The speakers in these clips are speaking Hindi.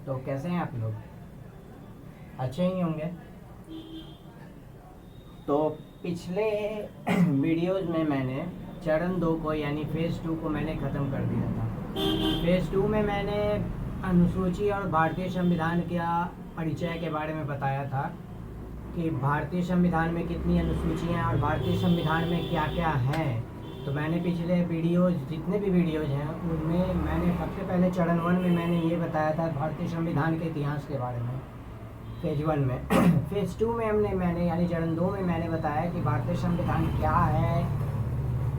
तो कैसे हैं आप लोग? अच्छे ही होंगे। तो पिछले वीडियोज़ में मैंने चरण 2 को यानी फ़ेज़ 2 को मैंने ख़त्म कर दिया था। फ़ेज़ 2 में मैंने अनुसूची और भारतीय संविधान का परिचय के बारे में बताया था कि भारतीय संविधान में कितनी अनुसूचियाँ हैं और भारतीय संविधान में क्या क्या है। तो मैंने पिछले वीडियोज़ जितने भी वीडियोज़ हैं उनमें मैंने सबसे पहले चरण 1 में मैंने ये बताया था भारतीय संविधान के इतिहास के बारे में, फ़ेज़ 1 में। फ़ेज़ 2 में मैंने यानी चरण 2 में मैंने बताया कि भारतीय संविधान क्या है,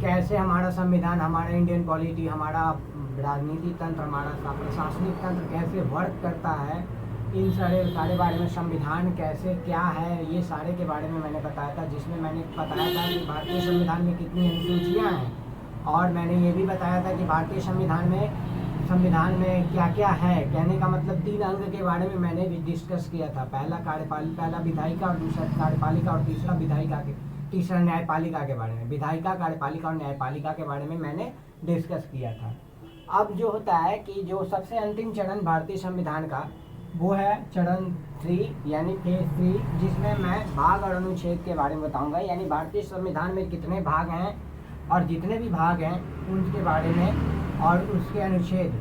कैसे हमारा संविधान, हमारा इंडियन पॉलिटी, हमारा राजनीतिक तंत्र, हमारा प्रशासनिक तंत्र कैसे वर्क करता है, इन सारे बारे में, संविधान कैसे क्या है, ये सारे के बारे में मैंने बताया था। जिसमें मैंने बताया था कि भारतीय संविधान में कितनी अनुसूचियाँ हैं और मैंने ये भी बताया था कि भारतीय संविधान में क्या क्या है। कहने का मतलब 3 अंग के बारे में मैंने भी डिस्कस किया था। पहला विधायिका और दूसरा कार्यपालिका और तीसरा न्यायपालिका के बारे में। विधायिका, कार्यपालिका और न्यायपालिका के बारे में मैंने डिस्कस किया था। अब जो होता है कि जो सबसे अंतिम चरण भारतीय संविधान का वो है चरण 3 यानी फ़ेज़ 3, जिसमें मैं भाग और अनुच्छेद के बारे में बताऊंगा। यानी भारतीय संविधान में कितने भाग हैं और जितने भी भाग हैं उनके बारे में और उसके अनुच्छेद,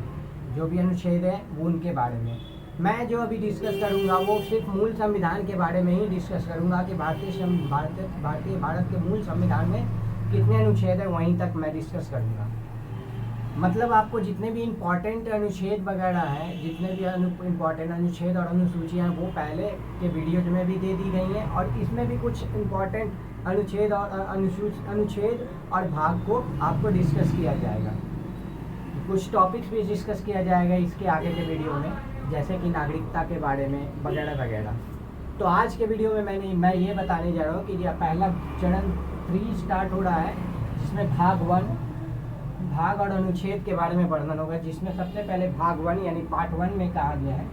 जो भी अनुच्छेद है वो उनके बारे में मैं जो अभी डिस्कस करूंगा वो सिर्फ मूल संविधान के बारे में ही डिस्कस करूंगा कि भारत के मूल संविधान में कितने अनुच्छेद है, वहीं तक मैं डिस्कस करूंगा। मतलब आपको जितने भी इम्पॉर्टेंट अनुच्छेद वगैरह हैं, जितने भी इम्पॉर्टेंट अनुच्छेद और अनुसूचियाँ वो पहले के वीडियोज में भी दे दी गई हैं और इसमें भी कुछ इम्पॉर्टेंट अनुच्छेद और भाग को आपको डिस्कस किया जाएगा। कुछ टॉपिक्स भी डिस्कस किया जाएगा इसके आगे के वीडियो में, जैसे कि नागरिकता के बारे में वगैरह वगैरह। तो आज के वीडियो में मैं ये बताने जा रहा हूँ कि पहला चरण 3 स्टार्ट हो रहा है, जिसमें भाग और अनुच्छेद के बारे में वर्णन होगा। जिसमें सबसे पहले भाग 1 यानी पार्ट 1 में कहा गया है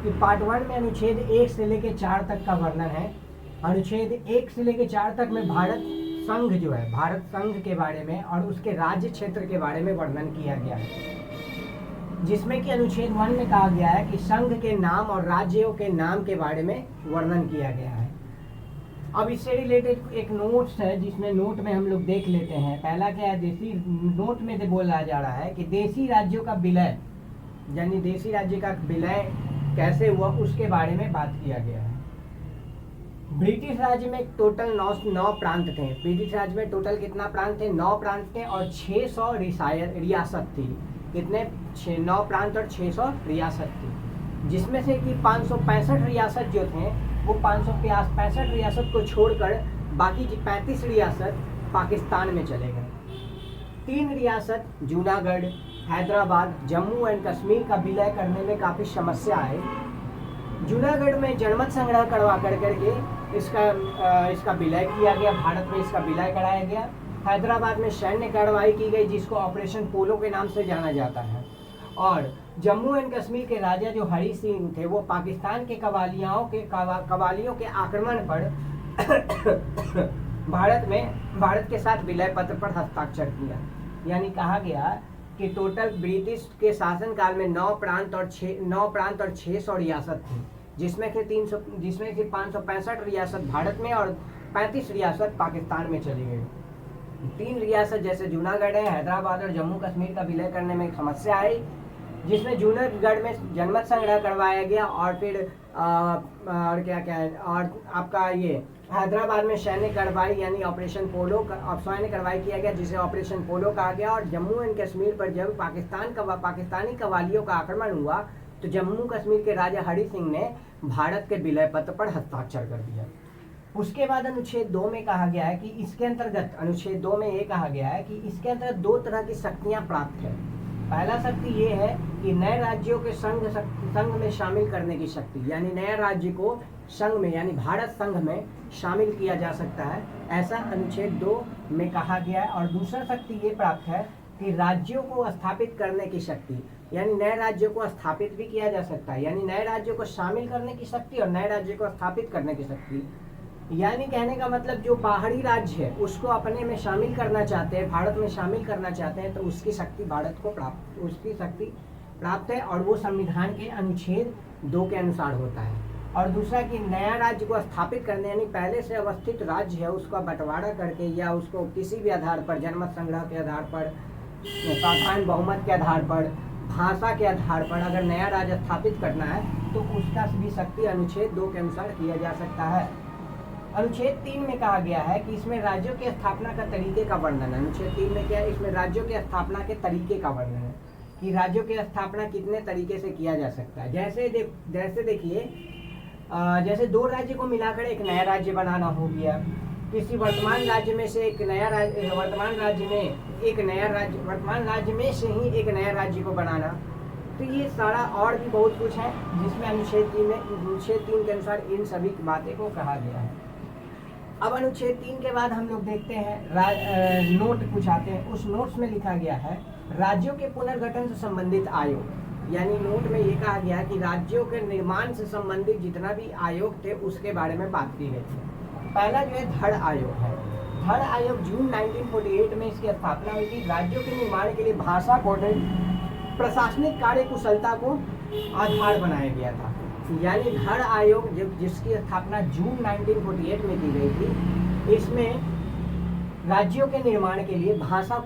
कि पार्ट 1 में अनुच्छेद 1 से लेकर 4 तक का वर्णन है। अनुच्छेद 1 से लेकर 4 तक में भारत संघ जो है, भारत संघ के बारे में और उसके राज्य क्षेत्र के बारे में वर्णन किया गया है। जिसमें कि अनुच्छेद 1 में कहा गया है कि संघ के नाम और राज्यों के नाम के बारे में वर्णन किया गया है। अब इससे रिलेटेड एक नोट्स है, जिसमें नोट में हम लोग देख लेते हैं। पहला क्या है, नोट में से बोला जा रहा है कि देशी राज्यों का विलय, यानी देशी राज्य का विलय कैसे हुआ उसके बारे में बात किया गया है। ब्रिटिश राज्य में टोटल 9 प्रांत थे। ब्रिटिश राज्य में टोटल कितना प्रांत थे? 9 प्रांत थे और 600 रियासत थी। कितने? 9 प्रांत और 600 रियासत थी। जिसमें से कि 565 रियासत जो थे वो 565 रियासत को छोड़कर बाकी की 35 रियासत पाकिस्तान में चले गए। 3 रियासत जूनागढ़, हैदराबाद, जम्मू एंड कश्मीर का विलय करने में काफ़ी समस्या आई। जूनागढ़ में जनमत संग्रह करवा करके इसका विलय किया गया, भारत में इसका विलय कराया गया। हैदराबाद में सैन्य कार्रवाई की गई, जिसको ऑपरेशन पोलो के नाम से जाना जाता है। और जम्मू एंड कश्मीर के राजा जो हरी सिंह थे वो पाकिस्तान के कवालियों के आक्रमण पर भारत के साथ विलय पत्र पर हस्ताक्षर किया। यानी कहा गया कि टोटल ब्रिटिश के शासनकाल में 9 प्रांत और 600 रियासत थी, जिसमें कि 565 रियासत भारत में और 35 रियासत पाकिस्तान में चली गई। 3 रियासत जैसे जूनागढ़ है, हैदराबाद और जम्मू कश्मीर का विलय करने में एक समस्या आई, जिसमें जूनागढ़ में जनमत संग्रह करवाया गया और फिर और क्या है, और आपका ये हैदराबाद में सैन्य कार्रवाई यानी ऑपरेशन पोलो का सैन्य कार्रवाई किया गया, जिसे ऑपरेशन पोलो कहा गया। और जम्मू एंड कश्मीर पर जब पाकिस्तानी कवालियों का आक्रमण हुआ तो जम्मू कश्मीर के राजा हरि सिंह ने भारत के विलय पत्र पर हस्ताक्षर कर दिया। उसके बाद अनुच्छेद 2 में कहा गया है कि इसके अंतर्गत, अनुच्छेद 2 में ये कहा गया है कि इसके अंतर्गत 2 तरह की शक्तियां प्राप्त है। पहला शक्ति ये है कि नए राज्यों के संघ में शामिल करने की शक्ति, यानी नए राज्य को संघ में यानी भारत संघ में शामिल किया जा सकता है, ऐसा अनुच्छेद 2 में कहा गया है। और दूसरा शक्ति ये प्राप्त है कि राज्यों को स्थापित करने की शक्ति, यानी नए राज्यों को स्थापित भी किया जा सकता है, यानी नए राज्यों को शामिल करने की शक्ति और नए राज्यों को स्थापित करने की शक्ति। यानी कहने का मतलब जो बाहरी राज्य है उसको अपने में शामिल करना चाहते हैं, भारत में शामिल करना चाहते हैं, तो उसकी शक्ति भारत को प्राप्त, उसकी शक्ति प्राप्त है और वो संविधान के अनुच्छेद 2 के अनुसार होता है। और दूसरा कि नया राज्य को स्थापित करने यानी पहले से अवस्थित राज्य है उसका बंटवारा करके या उसको किसी भी आधार पर, जनमत संग्रह के आधार पर, साधारण बहुमत के आधार पर, भाषा के आधार पर अगर नया राज्य स्थापित करना है तो उसका भी शक्ति अनुच्छेद 2 के अनुसार किया जा सकता है। अनुच्छेद 3 में कहा गया है कि इसमें राज्यों की स्थापना का तरीके का वर्णन है। अनुच्छेद 3 में क्या है, इसमें राज्यों की स्थापना के तरीके का वर्णन है कि राज्यों की स्थापना कितने तरीके से किया जा सकता है। जैसे देखिए, जैसे 2 राज्य को मिलाकर एक नया राज्य बनाना हो गया, किसी वर्तमान राज्य में से एक नया राज्य, वर्तमान राज्य में से ही एक नया राज्य को बनाना, तो ये सारा और भी बहुत कुछ है जिसमें अनुच्छेद 3 के अनुसार इन सभी बातें को कहा गया है। अब अनुच्छेद 3 के बाद हम लोग देखते हैं नोट कुछ आते हैं। उस नोट्स में लिखा गया है राज्यों के पुनर्गठन से संबंधित आयोग, यानी नोट में ये कहा गया कि राज्यों के निर्माण से संबंधित जितना भी आयोग थे उसके बारे में बात की गई थी। पहला जो है धड़ आयोग है। धड़ आयोग जून 1948 में इसकी स्थापना हुई थी। राज्यों के निर्माण के लिए भाषा, कौशल, प्रशासनिक कार्य कुशलता को आधार बनाया गया था। यानी धड़ आयोग जिसकी स्थापना जून 1948 में की गई थी, इसमें राज्यों के निर्माण के लिए भाषा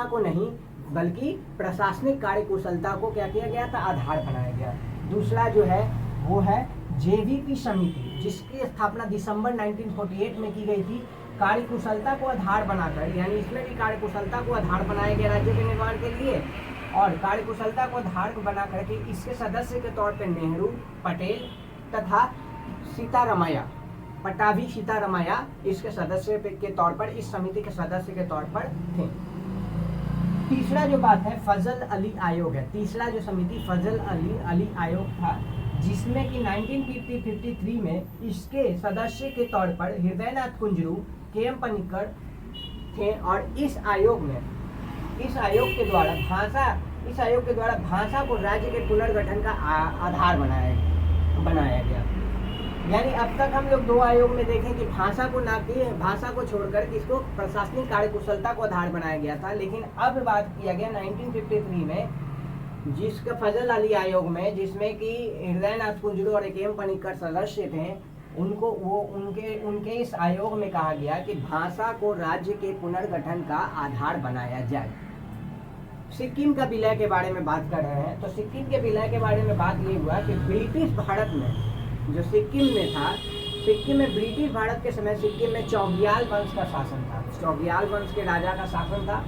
को नहीं बल्कि प्रशासनिक कार्य कुशलता को क्या किया गया था, आधार बनाया गया। दूसरा जो है वो है जेवीपी समिति, जिसकी स्थापना दिसंबर 1948 में की गई थी। कार्य कुशलता को आधार बनाकर, यानी इसमें भी कार्य कुशलता को आधार बनाया गया राज्यों के निर्माण के लिए, और कार्य कुशलता को आधार बना करके इसके सदस्य के तौर पर नेहरू, पटेल तथा पटाभी सीतारमैया इसके सदस्य के तौर पर, इस समिति के सदस्य के तौर पर थे। तीसरा जो बात है फजल अली आयोग है। तीसरा जो समिति फजल अली आयोग था, जिसमें कि 1953 में इसके सदस्य के तौर पर हृदयनाथ कुंजरू, KM पनिक्कर थे। और इस आयोग के द्वारा भाषा को राज्य के पुनर्गठन का आधार बनाया गया। यानी अब तक हम लोग 2 आयोग में देखें कि भाषा को छोड़कर किसको, प्रशासनिक कार्य कुशलता को आधार बनाया गया था। लेकिन अब बात किया गया 1953 में जिसका फजल अली आयोग में, जिसमें कि हृदयनाथ कुंजरू और KM पनिक्कर सदस्य थे, उनके इस आयोग में कहा गया कि भाषा को राज्य के पुनर्गठन का आधार बनाया जाए। सिक्किम का विलय के बारे में बात कर रहे हैं, तो सिक्किम के विलय के बारे में बात ये हुआ कि ब्रिटिश भारत में जो सिक्किम में ब्रिटिश भारत के समय सिक्किम में चौगियाल वंश का शासन था। चौगियाल वंश के राजा का शासन था।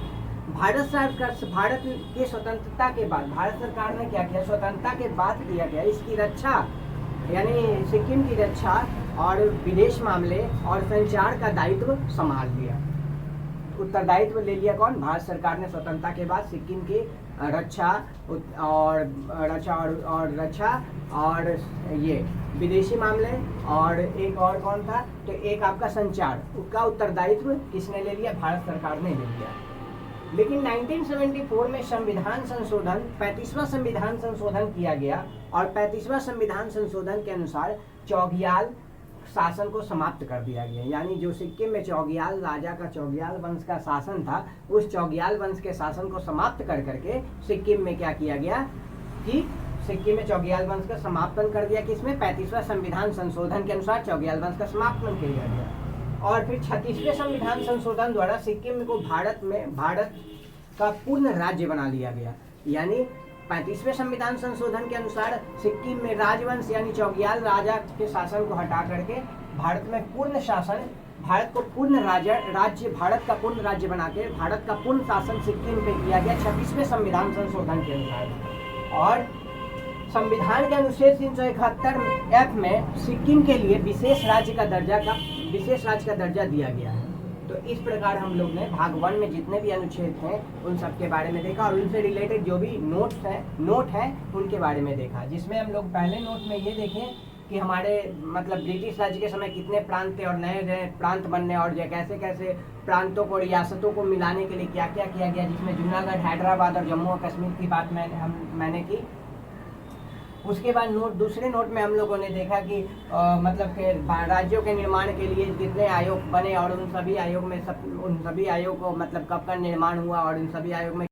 भारत की स्वतंत्रता के बाद भारत सरकार ने क्या किया, स्वतंत्रता के बाद किया गया इसकी रक्षा, यानी सिक्किम की रक्षा और विदेश मामले और संचार का दायित्व संभाल लिया। उत्तरदायित्व ले लिया कौन, भारत सरकार ने स्वतंत्रता के बाद सिक्किम की रक्षा और ये विदेशी मामले, और एक और कौन था, तो एक आपका संचार, उसका उत्तरदायित्व किसने ले लिया, भारत सरकार ने ले लिया। लेकिन 1974 में संविधान संशोधन 35वां संविधान संशोधन किया गया और 35वां संविधान संशोधन के अनुसार चौगियाल शासन को समाप्त कर दिया गया। यानी जो सिक्किम में चौगियाल राजा का चौगियाल वंश का शासन था, उस चौगियाल वंश के शासन को समाप्त कर करके सिक्किम में क्या किया गया कि सिक्किम में चौगियाल वंश का समापन कर दिया। किसमें, 35वां संविधान संशोधन के अनुसार चौगियाल वंश का समापन किया गया। और फिर 36वें संविधान संशोधन द्वारा सिक्किम को भारत का पूर्ण राज्य बना लिया गया। यानी 35वें संविधान संशोधन के अनुसार सिक्किम में राजवंश यानी चौगियाल राजा के शासन को हटा करके भारत में पूर्ण शासन, भारत का पूर्ण राज्य बना के भारत का पूर्ण शासन सिक्किम पे किया गया 36वें संविधान संशोधन के अनुसार। और संविधान के अनुच्छेद 371F में सिक्किम के लिए विशेष राज्य का दर्जा दिया गया है। तो इस प्रकार हम लोग ने भाग 1 में जितने भी अनुच्छेद हैं उन सब के बारे में देखा और उनसे रिलेटेड जो भी नोट है उनके बारे में देखा, जिसमें हम लोग पहले नोट में ये देखें कि हमारे मतलब ब्रिटिश राज्य के समय कितने प्रांत थे और नए नए प्रांत बनने और कैसे कैसे प्रांतों को, रियासतों को मिलाने के लिए क्या क्या किया गया, जिसमें जूनागढ़, हैदराबाद और जम्मू और कश्मीर की बात मैंने की। उसके बाद दूसरे नोट में हम लोगों ने देखा कि मतलब के राज्यों के निर्माण के लिए कितने आयोग बने और उन सभी आयोग को मतलब कब का निर्माण हुआ और उन सभी आयोग में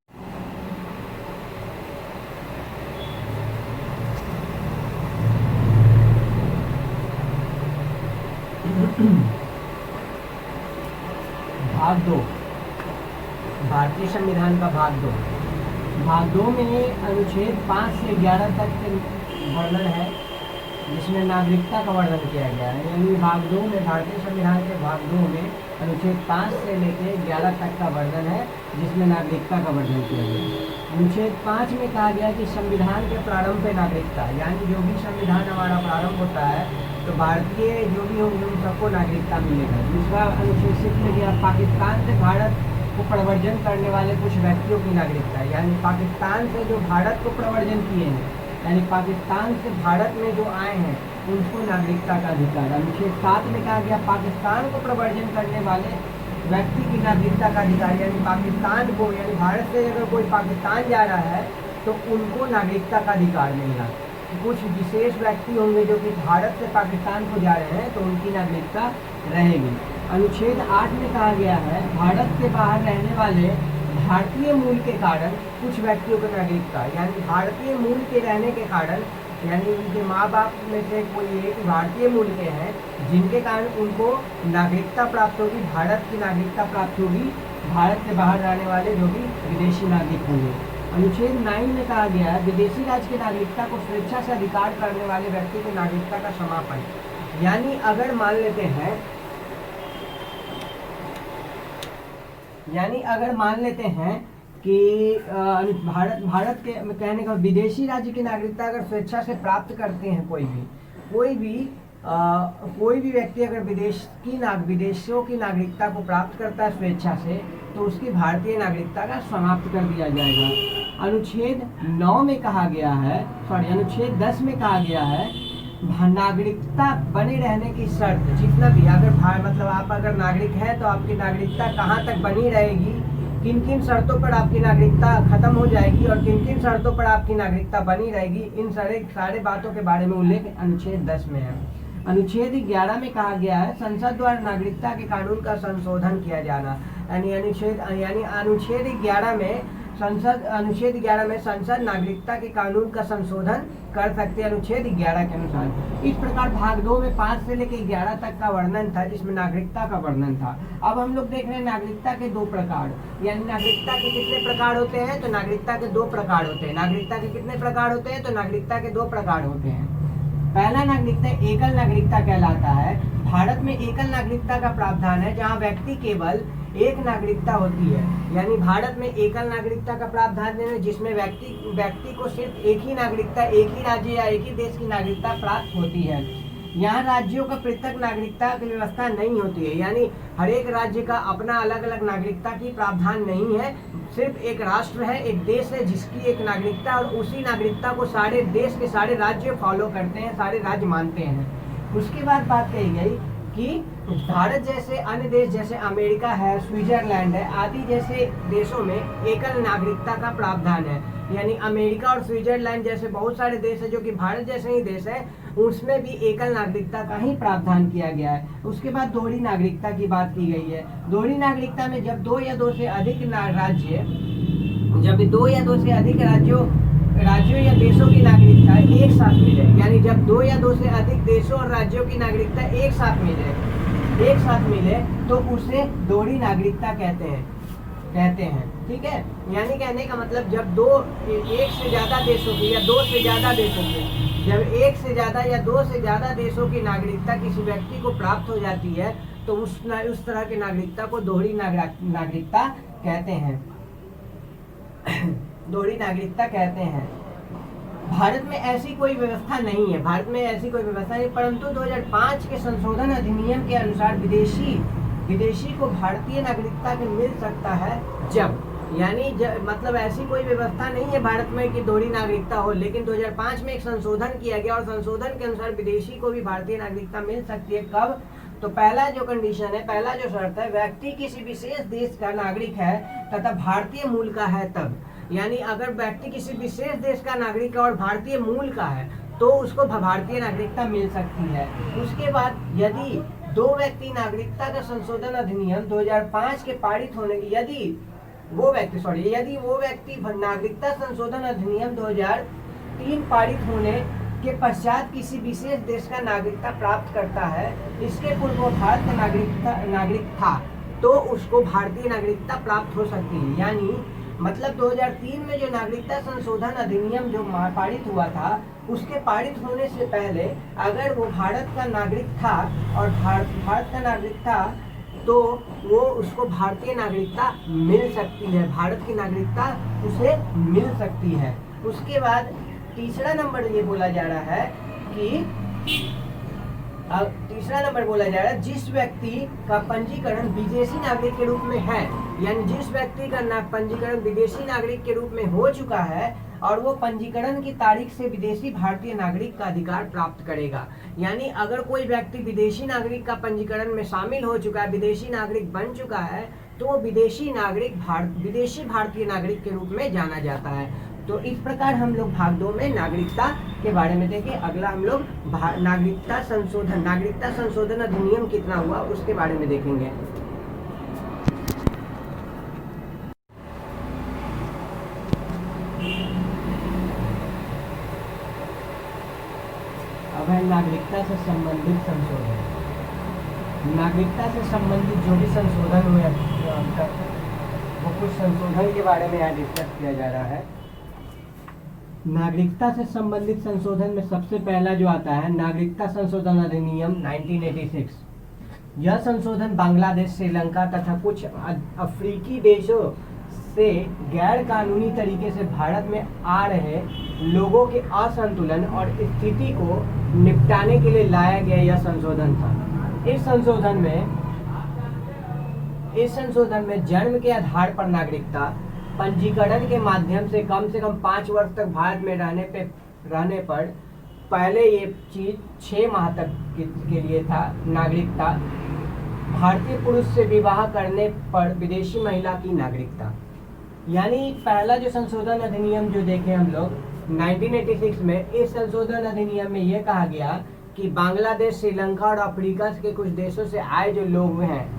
संशोधन का भाग 2 में अनुच्छेद 5 से 11 तक वर्णन है, जिसमें नागरिकता का वर्णन किया गया है। यानी भाग 2 में, भारतीय संविधान के भाग 2 में अनुच्छेद 5 से लेकर 11 तक का वर्णन है, जिसमें नागरिकता का वर्णन किया गया है। अनुच्छेद 5 में कहा गया कि संविधान के प्रारंभ पे नागरिकता, यानी जो भी संविधान हमारा प्रारंभ होता है तो भारतीय जो भी होंगे उन सबको नागरिकता मिलेगा। दूसरा अनुच्छेद 6 में गया पाकिस्तान से भारत को प्रव्रजन करने वाले कुछ व्यक्तियों की नागरिकता, यानी पाकिस्तान से जो भारत को प्रव्रजन किए हैं, यानी पाकिस्तान से भारत में जो आए हैं उनको नागरिकता का अधिकार। अनुच्छेद 7 में कहा गया पाकिस्तान को प्रव्रजन करने वाले व्यक्ति की नागरिकता का अधिकार, यानी पाकिस्तान को, यानी भारत से अगर कोई पाकिस्तान जा रहा है तो उनको नागरिकता का अधिकार मिलेगा। कुछ विशेष व्यक्ति होंगे जो कि भारत से पाकिस्तान को जा रहे हैं तो उनकी नागरिकता रहेगी। अनुच्छेद 8 में कहा गया है भारत से बाहर रहने वाले भारतीय मूल के कारण कुछ व्यक्तियों को नागरिकता, यानी भारतीय मूल के रहने के कारण, यानी उनके माँ बाप में से कोई एक भारतीय मूल के हैं जिनके कारण उनको नागरिकता प्राप्त होगी, भारत की नागरिकता प्राप्त होगी, भारत से बाहर रहने वाले जो भी विदेशी नागरिक होंगे। अनुच्छेद 9 में कहा गया है विदेशी राज्य की नागरिकता को स्वेच्छा से अधिकार करने वाले व्यक्ति की नागरिकता का समापन, यानी अगर मान लेते हैं कि भारत के कहने का विदेशी राज्य की नागरिकता अगर स्वेच्छा से प्राप्त करते हैं कोई भी व्यक्ति अगर विदेशों की नागरिकता को प्राप्त करता है स्वेच्छा से तो उसकी भारतीय नागरिकता का समाप्त कर दिया जाएगा। अनुच्छेद 10 में कहा गया है नागरिकता बने रहने की शर्त, जितना भी अगर आप अगर नागरिक है तो आपकी नागरिकता कहाँ तक बनी रहेगी, किन किन शर्तों पर आपकी नागरिकता खत्म हो जाएगी और किन किन शर्तों पर आपकी नागरिकता बनी रहेगी, इन सारे बातों के बारे में उल्लेख अनुच्छेद 10 में है। अनुच्छेद 11 में कहा गया है संसद द्वारा नागरिकता के कानून का संशोधन किया जाना, यानी अनुच्छेद 11 में संसद नागरिकता के कानून का संशोधन कर सकते हैं अनुच्छेद 11 के अनुसार। इस प्रकार भाग 2 में 5 से लेकर 11 तक का वर्णन था, जिसमें नागरिकता का वर्णन था। अब हम लोग देख रहे हैं नागरिकता के 2 प्रकार, यानी नागरिकता के कितने प्रकार होते हैं, तो नागरिकता के 2 प्रकार होते हैं। नागरिकता के कितने प्रकार होते हैं, तो नागरिकता के 2 प्रकार होते हैं। पहला नागरिकता एकल नागरिकता कहलाता है। भारत में एकल नागरिकता का प्रावधान है जहाँ व्यक्ति केवल एक नागरिकता होती है, यानी भारत में एकल नागरिकता का प्रावधान है जिसमें व्यक्ति को सिर्फ एक ही नागरिकता, एक ही राज्य या एक ही देश की नागरिकता प्राप्त होती है। यहाँ राज्यों का पृथक नागरिकता की व्यवस्था नहीं होती है, यानी हर एक राज्य का अपना अलग अलग नागरिकता की प्रावधान नहीं है। सिर्फ एक राष्ट्र है, एक देश है जिसकी एक नागरिकता, और उसी नागरिकता को सारे देश के सारे राज्य फॉलो करते हैं, सारे राज्य मानते हैं। उसके बाद बात कही गई कि भारत जैसे अन्य देश जैसे अमेरिका है, स्विट्जरलैंड है आदि जैसे देशों में एकल नागरिकता का प्रावधान है, यानी अमेरिका और स्विट्जरलैंड जैसे बहुत सारे देश है जो कि भारत जैसे ही देश है, उसमें भी एकल नागरिकता का ही प्रावधान किया गया है। उसके बाद दोहरी नागरिकता की बात की गई है। दोहरी नागरिकता में जब 2 या 2 से अधिक राज्यों या देशों की नागरिकता एक साथ मिले, यानी जब 2 या 2 से अधिक देशों और राज्यों की नागरिकता एक साथ मिले तो उसे दोहरी नागरिकता कहते हैं। ठीक है, यानी कहने का मतलब जब एक से ज्यादा देशों की या 2 से ज्यादा देशों की, जब 1 से ज्यादा या 2 से ज्यादा देशों की नागरिकता किसी व्यक्ति को प्राप्त हो जाती है तो उस तरह की नागरिकता को दोहरी नागरिकता कहते हैं। दोहरी नागरिकता कहते हैं। भारत में ऐसी कोई व्यवस्था नहीं है, परंतु 2005 के संशोधन अधिनियम के अनुसार विदेशी को भारतीय नागरिकता के मिल सकता है मतलब ऐसी कोई व्यवस्था नहीं है भारत में कि दोहरी नागरिकता हो, लेकिन 2005 में एक संशोधन किया गया और संशोधन के अनुसार विदेशी को भी भारतीय नागरिकता मिल सकती है। कब? तो पहला जो कंडीशन है, पहला जो शर्त है, व्यक्ति किसी विशेष देश का नागरिक है तथा भारतीय मूल का है तब, यानी अगर व्यक्ति किसी विशेष देश का नागरिक है और भारतीय मूल का है तो उसको भारतीय नागरिकता मिल सकती है। उसके बाद यदि 2 व्यक्ति नागरिकता का संशोधन अधिनियम 2005 के पारित होने की यदि वो व्यक्ति नागरिकता संशोधन अधिनियम 2003 पारित होने के पश्चात किसी विशेष देश का नागरिकता प्राप्त करता है, इसके पूर्व वो भारत का नागरिक था तो उसको भारतीय नागरिकता प्राप्त हो सकती है। यानी मतलब 2003 में जो नागरिकता संशोधन अधिनियम जो पारित हुआ था, उसके पारित होने से पहले अगर वो भारत का नागरिक था और भारत का नागरिक था तो वो उसको भारतीय नागरिकता मिल सकती है, भारत की नागरिकता उसे मिल सकती है। उसके बाद तीसरा नंबर ये बोला जा रहा है कि जिस व्यक्ति का पंजीकरण विदेशी नागरिक के रूप में है, यानी जिस व्यक्ति का पंजीकरण विदेशी नागरिक के रूप में हो चुका है और वो पंजीकरण की तारीख से विदेशी भारतीय नागरिक का अधिकार प्राप्त करेगा। यानी अगर कोई व्यक्ति विदेशी नागरिक का पंजीकरण में शामिल हो चुका है, विदेशी नागरिक बन चुका है, तो वो विदेशी भारतीय नागरिक के रूप में जाना जाता है। तो इस प्रकार हम लोग भाग 2 में नागरिकता के बारे में देखें। अगला हम लोग नागरिकता संशोधन अधिनियम कितना हुआ उसके बारे में देखेंगे। अब है नागरिकता से संबंधित संशोधन। नागरिकता से संबंधित जो भी संशोधन हुए अब तक, वो कुछ संशोधन के बारे में यहाँ डिस्कस किया जा रहा है। नागरिकता से संबंधित संशोधन में सबसे पहला जो आता है नागरिकता संशोधन अधिनियम 1986। यह संशोधन बांग्लादेश, श्रीलंका तथा कुछ अफ्रीकी देशों से गैर कानूनी तरीके से भारत में आ रहे लोगों के असंतुलन और स्थिति को निपटाने के लिए लाया गया यह संशोधन था। इस संशोधन में जन्म के आधार पर नागरिकता, पंजीकरण के माध्यम से कम 5 वर्ष तक भारत में रहने पर, पहले ये चीज 6 माह तक के लिए था नागरिकता, भारतीय पुरुष से विवाह करने पर विदेशी महिला की नागरिकता। यानी पहला जो संशोधन अधिनियम जो देखे हम लोग 1986 में, इस संशोधन अधिनियम में यह कहा गया कि बांग्लादेश, श्रीलंका और अफ्रीका के कुछ देशों से आए जो लोग हैं,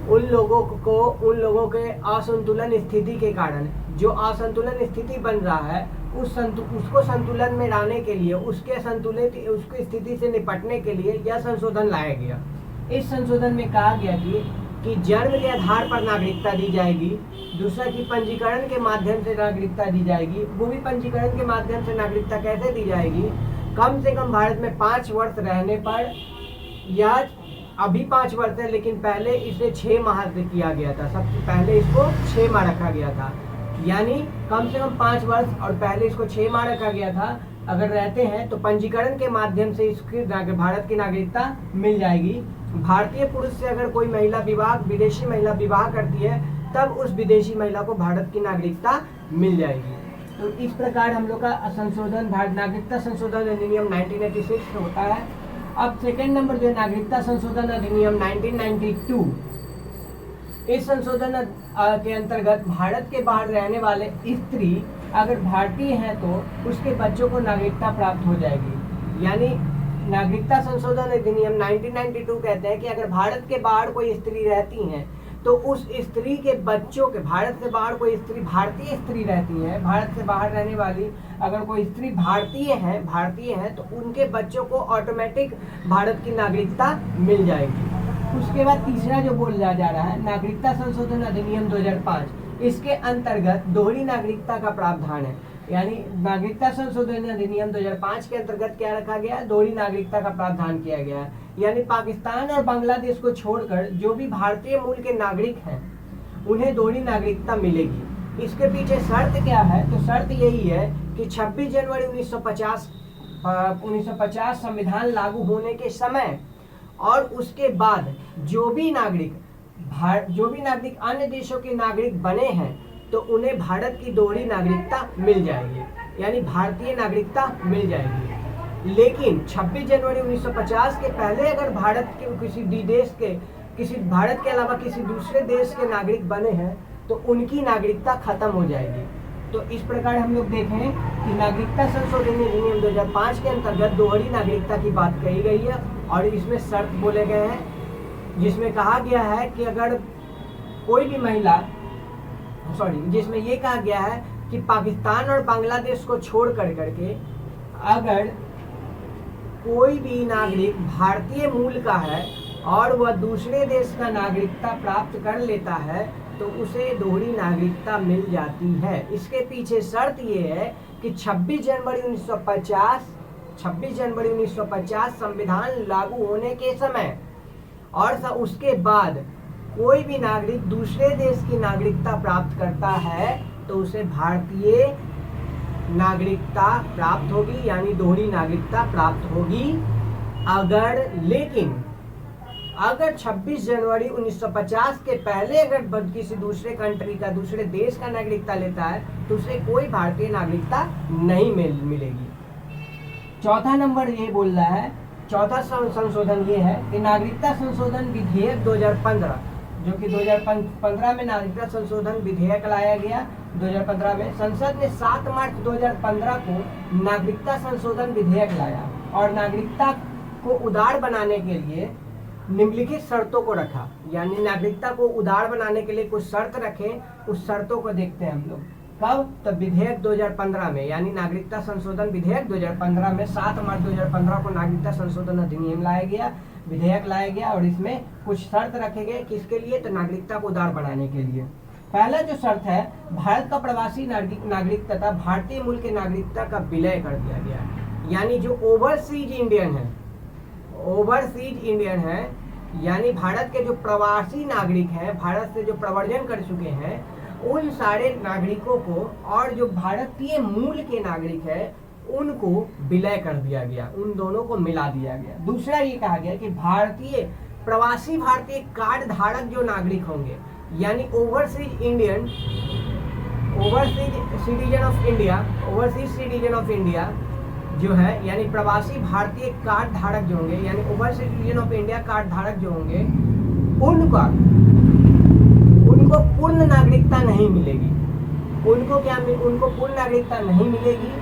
उन लोगों के असंतुलन स्थिति के कारण जो असंतुलन स्थिति बन रहा है उसको संतुलन में लाने के लिए, उसकी स्थिति से निपटने के लिए यह संशोधन लाया गया। इस संशोधन में कहा गया कि जन्म के आधार पर नागरिकता दी जाएगी। दूसरा कि पंजीकरण के माध्यम से नागरिकता दी जाएगी। वो भी पंजीकरण के माध्यम से नागरिकता कैसे दी जाएगी? कम से कम भारत में 5 वर्ष रहने पर, या अभी 5 वर्ष है लेकिन पहले इसे 6 माह से किया गया था। सबसे पहले इसको 6 माह रखा गया था, यानी कम से कम 5 वर्ष और पहले इसको 6 माह रखा गया था। अगर रहते हैं तो पंजीकरण के माध्यम से इसकी भारत की नागरिकता मिल जाएगी। भारतीय पुरुष से अगर कोई विदेशी महिला विवाह करती है तब उस विदेशी महिला को भारत की नागरिकता मिल जाएगी। तो इस प्रकार हम लोग का संशोधन नागरिकता संशोधन अधिनियम 1986 होता है। अब सेकेंड नंबर जो है नागरिकता संशोधन अधिनियम 1992। इस संशोधन के अंतर्गत भारत के बाहर रहने वाले स्त्री अगर भारतीय हैं तो उसके बच्चों को नागरिकता प्राप्त हो जाएगी। यानी नागरिकता संशोधन अधिनियम 1992 कहते हैं कि अगर भारत के बाहर कोई स्त्री रहती हैं तो उस स्त्री के बच्चों के, भारत से बाहर कोई स्त्री, भारतीय स्त्री रहती है, भारत से बाहर रहने वाली अगर कोई स्त्री भारतीय है तो उनके बच्चों को ऑटोमेटिक भारत की नागरिकता मिल जाएगी। उसके बाद तीसरा जो बोला जा रहा है नागरिकता संशोधन अधिनियम 2005। इसके अंतर्गत दोहरी नागरिकता का प्रावधान है। यानी नागरिकता संशोधन अधिनियम 2005 के अंतर्गत क्या रखा गया है? दोहरी नागरिकता का प्रावधान किया गया है। यानी पाकिस्तान और बांग्लादेश को छोड़कर जो भी भारतीय मूल के नागरिक हैं उन्हें दोहरी नागरिकता मिलेगी। इसके पीछे शर्त क्या है? तो शर्त यही है कि 26 जनवरी 1950 संविधान लागू होने के समय और उसके बाद जो भी नागरिक अन्य देशों के नागरिक बने हैं तो उन्हें भारत की दोहरी नागरिकता मिल जाएगी, यानी भारतीय नागरिकता मिल जाएगी। लेकिन 26 जनवरी 1950 के पहले अगर भारत के अलावा किसी दूसरे देश के नागरिक बने हैं तो उनकी नागरिकता खत्म हो जाएगी। तो इस प्रकार हम लोग देखें कि नागरिकता संशोधन अधिनियम 2005 के अंतर्गत दोहरी नागरिकता की बात कही गई है और इसमें शर्त बोले गए हैं, जिसमें कहा गया है कि अगर कोई भी महिला जिसमें ये कहा गया है कि पाकिस्तान और बांग्लादेश को छोड़ करके अगर कोई भी नागरिक भारतीय मूल का है और वह दूसरे देश का नागरिकता प्राप्त कर लेता है तो उसे दोहरी नागरिकता मिल जाती है। इसके पीछे शर्त ये है कि 26 जनवरी 1950 संविधान लागू होने के समय और उसके बाद कोई भी नागरिक दूसरे देश की नागरिकता प्राप्त करता है तो उसे भारतीय नागरिकता प्राप्त होगी, यानी दोहरी नागरिकता प्राप्त होगी। अगर 26 जनवरी 1950 के पहले अगर किसी दूसरे कंट्री का, दूसरे देश का नागरिकता लेता है तो उसे कोई भारतीय नागरिकता नहीं मिलेगी। चौथा नंबर ये बोल रहा है, चौथा संशोधन ये है कि नागरिकता संशोधन विधेयक 2015, जो कि 2015 में नागरिकता संशोधन विधेयक लाया गया। 2015 में संसद ने 7 मार्च 2015 को नागरिकता संशोधन विधेयक लाया और नागरिकता को उदार बनाने के लिए निम्नलिखित शर्तों को रखा, यानी नागरिकता को उदार बनाने के लिए कुछ शर्त रखे। उस शर्तों को देखते हैं हम लोग। कब? तो विधेयक 2015 में, यानी नागरिकता संशोधन विधेयक 2015 में 7 मार्च 2015 को नागरिकता संशोधन अधिनियम लाया गया, विधेयक लाया गया और इसमें कुछ शर्त रखे गए। किसके लिए? तो नागरिकता को उदार बनाने के लिए। पहला जो शर्त है, भारत का प्रवासी नागरिक तथा भारतीय मूल के नागरिकता का विलय कर दिया गया, यानी जो ओवरसीज इंडियन है, यानी भारत के जो प्रवासी नागरिक हैं, भारत से जो प्रव्रजन कर चुके हैं, उन सारे नागरिकों को और जो भारतीय मूल के नागरिक हैं उनको विलय कर दिया गया, उन दोनों को मिला दिया गया। दूसरा ये कहा गया कि प्रवासी भारतीय कार्ड धारक जो नागरिक होंगे, यानी ओवरसीज सिटीजन ऑफ इंडिया जो है, यानी प्रवासी भारतीय कार्ड धारक जो होंगे, यानी overseas citizen of India card धारक जो होंगे, उनको पूर्ण नागरिकता नहीं मिलेगी। उनको पूर्ण नागरिकता नहीं मिलेगी।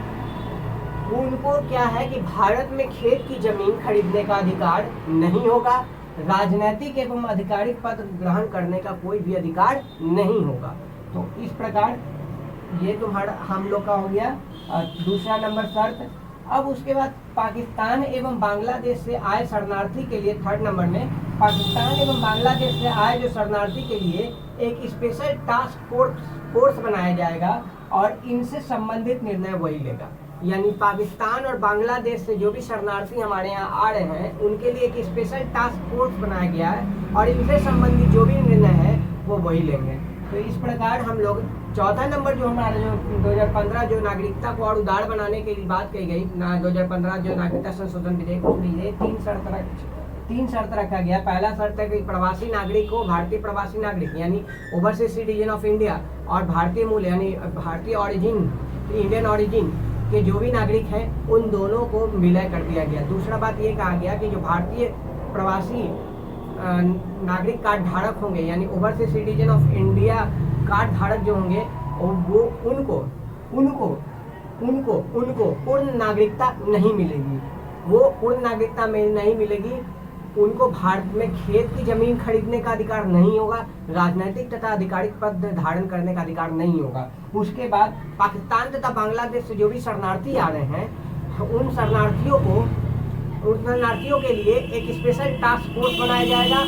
उनको क्या है कि भारत में खेत की जमीन खरीदने का अधिकार नहीं होगा, राजनीतिक एवं आधिकारिक पद ग्रहण करने का कोई भी अधिकार नहीं होगा। तो इस प्रकार ये तुम्हारा हम लोग का हो गया दूसरा नंबर शर्त। अब उसके बाद पाकिस्तान एवं बांग्लादेश से आए शरणार्थी के लिए, थर्ड नंबर में पाकिस्तान एवं बांग्लादेश से आए जो शरणार्थी के लिए एक स्पेशल टास्क फोर्स बनाया जाएगा और इनसे संबंधित निर्णय वही लेगा। यानी पाकिस्तान और बांग्लादेश से जो भी शरणार्थी हमारे यहाँ आ रहे हैं उनके लिए एक स्पेशल टास्क फोर्स बनाया गया है और इनसे संबंधित जो भी निर्णय है वो वही लेंगे। तो इस प्रकार हम लोग चौथा नंबर जो हमारा जो 2015 जो नागरिकता को और उदार बनाने की बात कही गई 2015 जो नागरिकता संशोधन विधेयक उसमें तीन शर्त रखा गया। पहला शर्त है कि प्रवासी नागरिक को भारतीय प्रवासी नागरिक यानी ओवरसीज सिटीजन ऑफ इंडिया और भारतीय मूल यानी भारतीय ऑरिजिन इंडियन ऑरिजिन के जो भी नागरिक हैं उन दोनों को विलय कर दिया गया। दूसरा बात ये कहा गया कि जो भारतीय प्रवासी नागरिक कार्ड धारक होंगे यानी overseas citizen of India card धारक जो होंगे वो उनको पूर्ण नागरिकता नहीं मिलेगी। वो पूर्ण नागरिकता में नहीं मिलेगी। उनको भारत में खेत की जमीन खरीदने का अधिकार नहीं होगा, राजनीतिक तथा आधिकारिक पद धारण करने का अधिकार नहीं होगा। उसके बाद पाकिस्तान तथा बांग्लादेश से जो भी शरणार्थी आ रहे हैं उन शरणार्थियों के लिए एक स्पेशल टास्क फोर्स बनाया जाएगा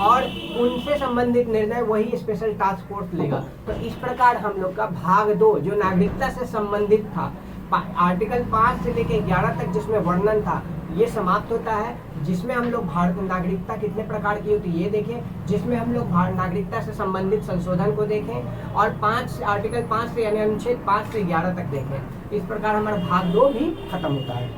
और उनसे संबंधित निर्णय वही स्पेशल टास्क फोर्स लेगा। तो इस प्रकार हम लोग का भाग 2 जो नागरिकता से संबंधित था आर्टिकल 5 से लेकर 11 तक जिसमें वर्णन था ये समाप्त होता है। जिसमें हम लोग भारत नागरिकता कितने प्रकार की होती है ये देखें, जिसमें हम लोग नागरिकता से संबंधित संशोधन को देखें और आर्टिकल 5 से यानी अनुच्छेद 5 से 11 तक देखें। इस प्रकार हमारा भाग 2 भी खत्म होता है।